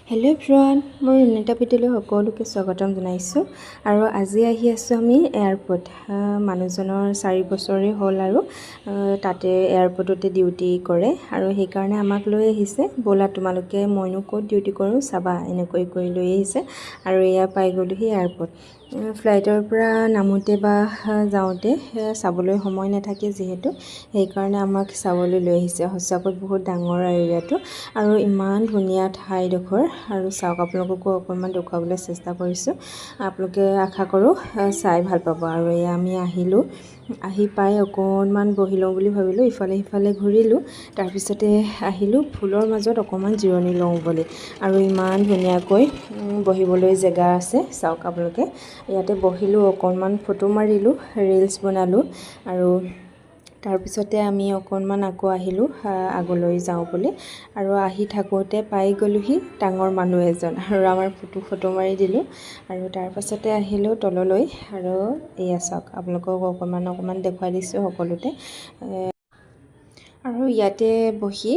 Hello' everyone, মই ৰুণিতা পিতেলৈ সকলোকে স্বাগতম জনাইছোঁ। আৰু আজি আহি আছোঁ আমি এয়াৰপৰ্ট। মানুহজনৰ 4 বছৰেই হ'ল আৰু তাতে এয়াৰপৰ্টতে ডিউটি কৰে আৰু সেইকাৰণে আমাক লৈ আহিছে, ব'লা তোমালোকে, মইনো ক'ত ডিউটি কৰোঁ চাবা, এনেকৈ কৰি লৈ আহিছে। আৰু এয়া পাই গ'লোহি এয়াৰপৰ্ট। ফ্লাইটৰ পৰা নামোতে বা যাওঁতে চাবলৈ সময় নাথাকে যিহেতু, সেইকাৰণে আমাক চাবলৈ লৈ আহিছে। সঁচাকৈ বহুত ডাঙৰ এৰিয়াটো আৰু ইমান ধুনীয়া ঠাইডোখৰ। আৰু চাওক, আপোনালোককো অকণমান দেখুৱাবলৈ চেষ্টা কৰিছোঁ। আপোনালোকে আশা কৰোঁ চাই ভাল পাব। আৰু এয়া আমি আহিলোঁ, আহি পাই অকণমান বহি লওঁ বুলি ভাবিলোঁ, ইফালে সিফালে ঘূৰিলোঁ। তাৰপিছতে আহিলোঁ ফুলৰ মাজত অকণমান জিৰণি লওঁ বুলি। আৰু ইমান ধুনীয়াকৈ বহিবলৈ জেগা আছে, চাওক আপোনালোকে। ইয়াতে বহিলোঁ, অকণমান ফটো মাৰিলোঁ, ৰিলছ বনালোঁ। আৰু তাৰপিছতে আমি অকণমান আকৌ আহিলোঁ আগলৈ যাওঁ বুলি। আৰু আহি থাকোঁতে পাই গ'লোহি ডাঙৰ মানুহ এজন, আৰু আমাৰ ফটো মাৰি দিলোঁ। আৰু তাৰপাছতে আহিলোঁ তললৈ। আৰু এয়া চাওক, আপোনালোকক অকণমান দেখুৱাই দিছোঁ সকলোতে। আৰু ইয়াতে বহি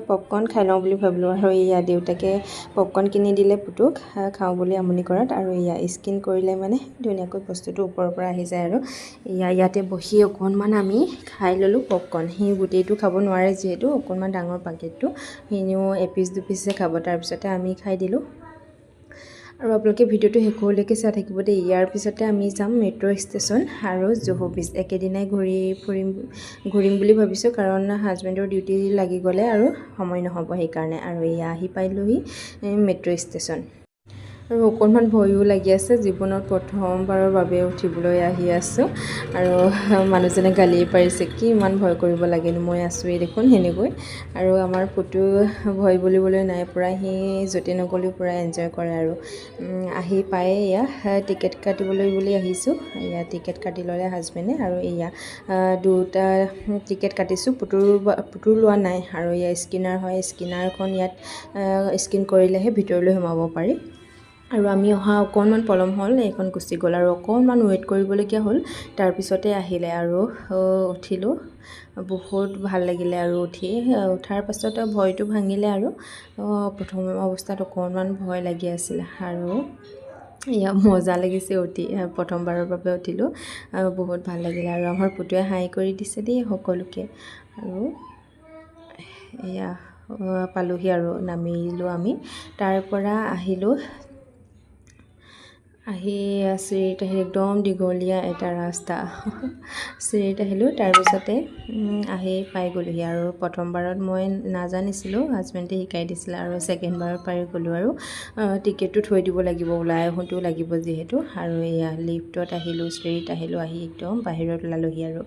পপকৰ্ণ খাই লওঁ বুলি ভাবিলোঁ। আৰু এয়া দেউতাকে পপকৰ্ণ কিনি দিলে পুতুক খাওঁ বুলি আমনি কৰাত। আৰু এয়া স্কিন কৰিলে মানে ধুনীয়াকৈ বস্তুটো ওপৰৰ পৰা আহি যায়। আৰু ইয়াতে বহি অকণমান আমি খাই ল'লোঁ পপকৰ্ণ। সি গোটেইটো খাব নোৱাৰে যিহেতু, অকণমান ডাঙৰ পেকেটটো, সিও এপিচ দুপিচহে খাব। তাৰপিছতে আমি খাই দিলোঁ। আৰু আপোনালোকে ভিডিঅ'টো শেষলৈকে চাই থাকিব দেই। ইয়াৰ পিছতে আমি যাম মেট্ৰ' ষ্টেচন আৰু জুহু বিচ। একেদিনাই ঘূৰিম বুলি ভাবিছোঁ, কাৰণ হাজবেণ্ডৰ ডিউটি লাগি গ'লে আৰু সময় নহ'ব সেইকাৰণে। আৰু এয়া আহি পাইলোহি মেট্ৰ' ষ্টেচন। আৰু অকণমান ভয়ো লাগি আছে, জীৱনত প্ৰথমবাৰৰ বাবে উঠিবলৈ আহি আছোঁ। আৰু মানুহজনে গালি পাৰিছে, কি ইমান ভয় কৰিব লাগেনো, মই আছোঁৱেই দেখোন সেনেকৈ। আৰু আমাৰ পুতু ভয় বুলিবলৈ নাই, পূৰা সি য'তে নগ'লেও পূৰা এনজয় কৰে। আৰু আহি পায়ে এয়া টিকেট কাটিবলৈ বুলি আহিছোঁ। এয়া টিকেট কাটি ল'লে হাজবেণ্ডে। আৰু এয়া 2টা টিকেট কাটিছোঁ, পুতুৰ লোৱা নাই। আৰু এয়া স্কিনাৰ হয়, স্কিনাৰখন ইয়াত স্কিন কৰিলেহে ভিতৰলৈ সোমাব পাৰি। আৰু আমি অহা অকণমান পলম হ'ল, এইখন গুচি গ'ল। আৰু অকণমান ৱেইট কৰিবলগীয়া হ'ল, তাৰপিছতে আহিলে। আৰু উঠিলোঁ, বহুত ভাল লাগিলে। আৰু উঠাৰ পাছত ভয়টো ভাঙিলে। আৰু প্ৰথম অৱস্থাত অকণমান ভয় লাগি আছিল। আৰু এয়া মজা লাগিছে উঠি, প্ৰথমবাৰৰ বাবে উঠিলোঁ, বহুত ভাল লাগিলে। আৰু আমাৰ পুতুৱে হাই কৰি দিছে দেই সকলোকে। আৰু এয়া পালোহি আৰু নামিলোঁ আমি। তাৰ পৰা আহিলোঁ, চিৰিত আহিলোঁ, একদম দীঘলীয়া এটা ৰাস্তা। চিৰিত আহিলোঁ, তাৰপিছতে আহি পাই গ'লোহি। আৰু প্ৰথমবাৰত মই নাজানিছিলোঁ, হাজবেণ্ডে শিকাই দিছিলে। আৰু ছেকেণ্ডবাৰত পাই গ'লোঁ। আৰু টিকেটটো থৈ দিব লাগিব, ওলাই আহোঁতেও লাগিব যিহেতু। আৰু এয়া লিফ্টত আহিলোঁ, চিৰিত আহিলোঁ, আহি একদম বাহিৰত ওলালোহি। আৰু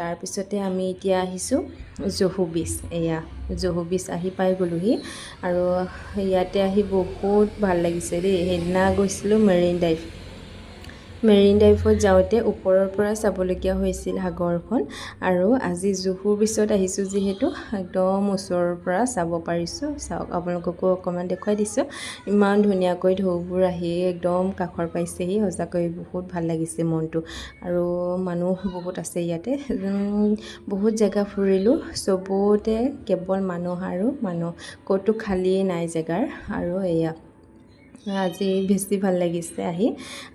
তাৰপিছতে আমি এতিয়া আহিছোঁ জুহু বিচ। এয়া জুহু বিচ আহি পাই গ'লোহি। আৰু ইয়াতে আহি বহুত ভাল লাগিছে দেই। সেইদিনা গৈছিলোঁ মেৰিন ড্ৰাইভত যাওঁতে ওপৰৰ পৰা চাবলগীয়া হৈছিল সাগৰখন। আৰু আজি জুহু বিচত আহিছোঁ যিহেতু, একদম ওচৰৰ পৰা চাব পাৰিছোঁ। চাওক, আপোনালোককো অকণমান দেখুৱাই দিছোঁ। ইমান ধুনীয়াকৈ ঢৌবোৰ আহি একদম কাষৰ পাইছেহি, সঁচাকৈ বহুত ভাল লাগিছে মনটো। আৰু মানুহ বহুত আছে ইয়াতে, বহুত জেগা ফুৰিলোঁ, চবতে কেৱল মানুহ আৰু মানুহ, ক'তো খালীয়ে নাই জেগাৰ। আৰু এয়া আজি বেছি ভাল লাগিছে আহি।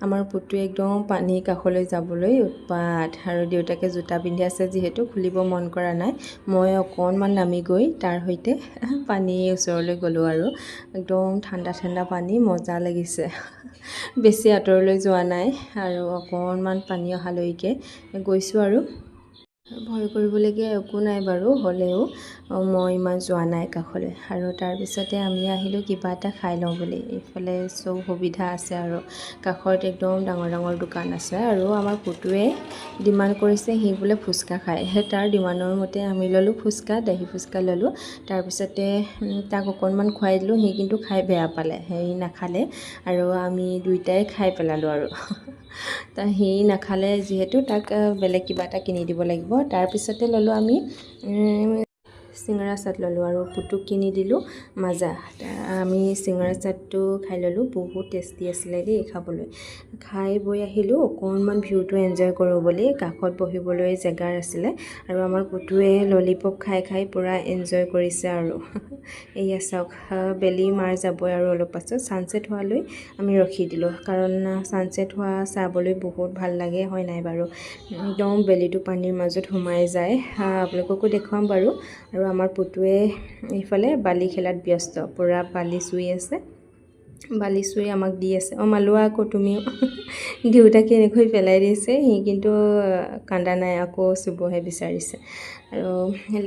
আমাৰ পুতুৱে একদম পানীৰ কাষলৈ যাবলৈ উৎপাত। আৰু দেউতাকে জোতা পিন্ধি আছে যিহেতু খুলিব মন কৰা নাই। মই অকণমান নামি গৈ তাৰ সৈতে পানীৰ ওচৰলৈ গ'লোঁ। আৰু একদম ঠাণ্ডা পানী, মজা লাগিছে। বেছি আঁতৰলৈ যোৱা নাই, আৰু অকণমান পানী অহালৈকে গৈছোঁ। আৰু ভয় কৰিবলগীয়া একো নাই বাৰু, হ'লেও মই ইমান যোৱা নাই কাষলৈ। আৰু তাৰপিছতে আমি আহিলোঁ কিবা এটা খাই লওঁ বুলি। এইফালে চব সুবিধা আছে, আৰু কাষত একদম ডাঙৰ দোকান আছে। আৰু আমাৰ পুতুৱে ডিমাণ্ড কৰিছে, সি বোলে ফুচকা খায়। তাৰ ডিমাণ্ডৰ মতে আমি ল'লোঁ ফুচকা, দহি ফুচকা ল'লোঁ। তাৰপিছতে তাক অকণমান খুৱাই দিলোঁ, সি কিন্তু খাই বেয়া পালে, সি নাখালে। আৰু আমি দুইটাই খাই পেলালোঁ। আৰু সি নাখালে যিহেতু, তাক বেলেগ কিবা এটা কিনি দিব লাগিব। তাৰপিছতে ল'লোঁ আমি চিঙৰা চাট ল'লোঁ আৰু পুতুক কিনি দিলোঁ মাজা। আমি চিঙৰা চাটটো খাই ল'লোঁ, বহুত টেষ্টি আছিলে দেই খাবলৈ। খাই বৈ আহিলোঁ, অকণমান ভিউটো এনজয় কৰোঁ বুলি। কাষত বহিবলৈ জেগা আছিলে আৰু আমাৰ পুতুৱে ললিপপ খাই খাই পূৰা এনজয় কৰিছে আৰু এয়া চাওক, বেলি মাৰ যাবই আৰু অলপ পাছত। ছানছেট হোৱালৈ আমি ৰখি দিলোঁ, কাৰণ ছানছেট হোৱা চাবলৈ বহুত ভাল লাগে, হয় নাই বাৰু? একদম বেলিটো পানীৰ মাজত সোমাই যায়। আপোনালোককো দেখুৱাম বাৰু। আৰু আমাৰ পুতুৱে এইফালে বালি খেলাত ব্যস্ত, পূৰা বালি চুই আছে, বালি চুই আমাক দি আছে। মালোৱা আকৌ তুমিও দেউতাকে এনেকৈ পেলাই দিছে, সি কিন্তু কান্দা নাই, আকৌ চুবহে বিচাৰিছে। আৰু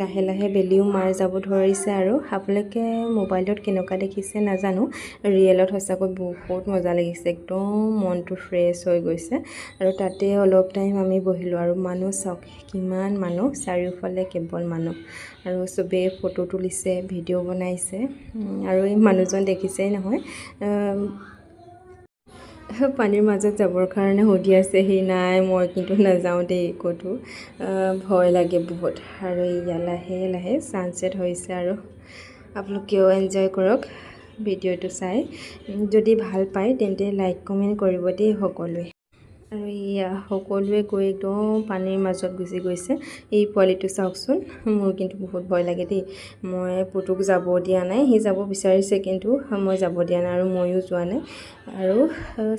লাহে লাহে বেলিও মাৰ যাব ধৰিছে। আৰু আপোনালোকে মোবাইলত কেনেকুৱা দেখিছে নাজানো, ৰিয়েলত সঁচাকৈ বহুত মজা লাগিছে, একদম মনটো ফ্ৰেছ হৈ গৈছে। আৰু তাতে অলপ টাইম আমি বহিলোঁ আৰু মানুহ চাওক কিমান মানুহ, চাৰিওফালে কেৱল মানুহ আৰু চবেই ফটো তুলিছে, ভিডিঅ' বনাইছে। আৰু এই মানুহজন দেখিছেই নহয়, পানীৰ মাজত যাবৰ কাৰণে সুধি আছে, সি নাই মই কিন্তু নাযাওঁ দেই ক'তো, ভয় লাগে বহুত। আৰু ইয়াত লাহে লাহে ছানছেট হৈছে আৰু আপোনালোকেও এনজয় কৰক ভিডিঅ'টো চাই। যদি ভাল পায় তেন্তে লাইক কমেণ্ট কৰিব দেই সকলোৱে। আৰু এয়া সকলোৱে গৈ একদম পানীৰ মাজত গুচি গৈছে। এই পোৱালিটো চাওকচোন, মোৰ কিন্তু বহুত ভয় লাগে দেই। মই পুতুক যাব দিয়া নাই, সি যাব বিচাৰিছে কিন্তু মই যাব দিয়া নাই আৰু ময়ো যোৱা নাই। আৰু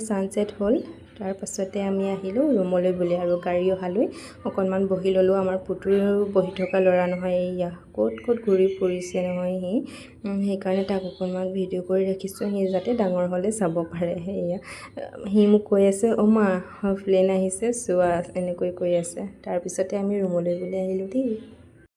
ছানছেট হ'ল, তাৰ পাছতে আমি আহিলোঁ ৰুমলৈ বুলি। আৰু গাড়ী অহালৈ অকণমান বহি ল'লোঁ। আমাৰ পুতুৱেও বহি থকা ল'ৰা নহয়, এয়া ক'ত ক'ত ঘূৰি ফুৰিছে নহয় সি, সেইকাৰণে তাক অকণমান ভিডিঅ' কৰি ৰাখিছোঁ, সি যাতে ডাঙৰ হ'লে চাব পাৰে। সেয়া সি মোক কৈ আছে, মা প্লেন আহিছে চোৱা, এনেকৈ কৈ আছে। তাৰপিছতে আমি ৰুমলৈ বুলি আহিলোঁ দেই।